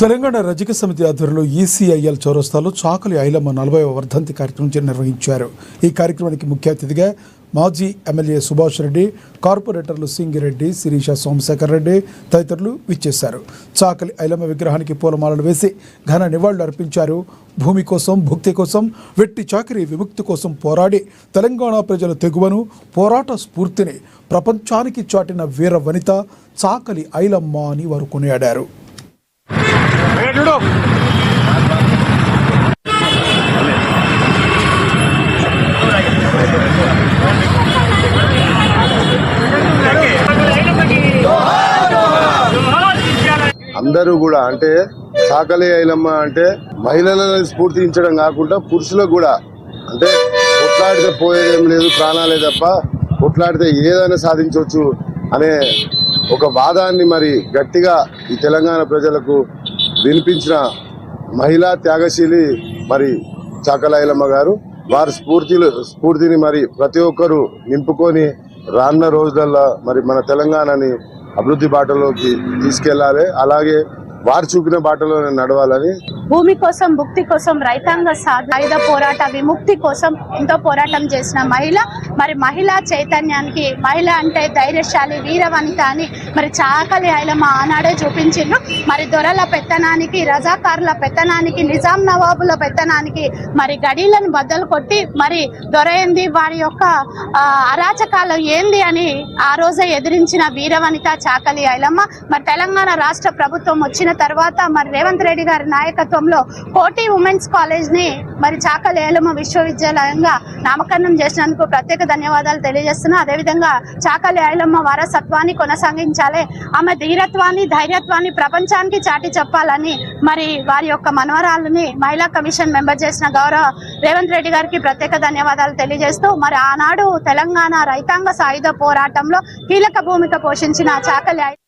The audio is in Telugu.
తెలంగాణ రజక సమితి ఆధ్వర్యంలో ఈసీఐఎల్ చౌరస్తాలో చాకలి ఐలమ్మ 40వ వర్ధంతి కార్యక్రమం నిర్వహించారు. ఈ కార్యక్రమానికి ముఖ్య అతిథిగా మాజీ ఎమ్మెల్యే సుభాష్ రెడ్డి, కార్పొరేటర్లు సింగిరెడ్డి, శిరీష, సోమశేఖర్ రెడ్డి తదితరులు విచ్చేశారు. చాకలి ఐలమ్మ విగ్రహానికి పూలమాలలు వేసి ఘన నివాళులు అర్పించారు. భూమి కోసం, భుక్తి కోసం, వెట్టి చాకరీ విముక్తి కోసం పోరాడి తెలంగాణ ప్రజల తెగువను, పోరాట స్ఫూర్తిని ప్రపంచానికి చాటిన వీర వనిత చాకలి ఐలమ్మ అని వారు కొనియాడారు. అందరూ కూడా అంటే చాకలి ఐలమ్మ అంటే మహిళలను స్ఫూర్తించడం కాకుండా పురుషులకు కూడా అంటే కొట్లాడితే పోయేదేం లేదు, ప్రాణాలే తప్ప కొట్లాడితే ఏదైనా సాధించవచ్చు అనే ఒక వాదాన్ని మరి గట్టిగా ఈ తెలంగాణ ప్రజలకు వినిపించిన మహిళా త్యాగశీలి మరి చాకలి ఐలమ్మ గారు. వారి స్ఫూర్తిని మరి ప్రతి ఒక్కరూ నింపుకొని రానున్న రోజులలో మరి మన తెలంగాణని అభివృద్ధి బాటలోకి తీసుకెళ్లాలి. అలాగే వారు చూపిన బాటలోనే నడవాలని. భూమి కోసం, భుక్తి కోసం, రైతాంగ సాయుధ పోరాట విముక్తి కోసం ఎంతో పోరాటం చేసిన మహిళ. మరి మహిళా చైతన్యానికి, మహిళ అంటే ధైర్యశాలి, వీరవనిత అని మరి చాకలి ఐలమ్మ ఆనాడే చూపించిండ్రు. మరి దొరల పెత్తనానికి, రజాకారుల పెత్తనానికి, నిజాం నవాబుల పెత్తనానికి మరి గడీలను బద్దలు కొట్టి మరి దొర ఏంది, వారి యొక్క అరాచకాలు ఏంది అని ఆ రోజే ఎదిరించిన వీరవనిత చాకలి ఐలమ్మ. మరి తెలంగాణ రాష్ట్ర ప్రభుత్వం వచ్చిన తర్వాత మరి రేవంత్ రెడ్డి గారి నాయకత్వంలో కోటి ఉమెన్స్ కాలేజ్ ని మరి చాకలి ఐలమ్మ విశ్వవిద్యాలయంగా నామకరణం చేసినందుకు ప్రత్యేక ధన్యవాదాలు తెలియజేస్తున్నా. అదేవిధంగా చాకలి ఐలమ్మ వారసత్వాన్ని కొనసాగించాలి, ఆమె ధీరత్వాన్ని, ధైర్యత్వాన్ని ప్రపంచానికి చాటి చెప్పాలని మరి వారి యొక్క మనవరాలని మహిళా కమిషన్ మెంబర్ చేసిన గౌరవ రేవంత్ రెడ్డి గారికి ప్రత్యేక ధన్యవాదాలు తెలియజేస్తూ మరి ఆనాడు తెలంగాణ రైతాంగ సాయుధ పోరాటంలో కీలక భూమిక పోషించిన చాకలి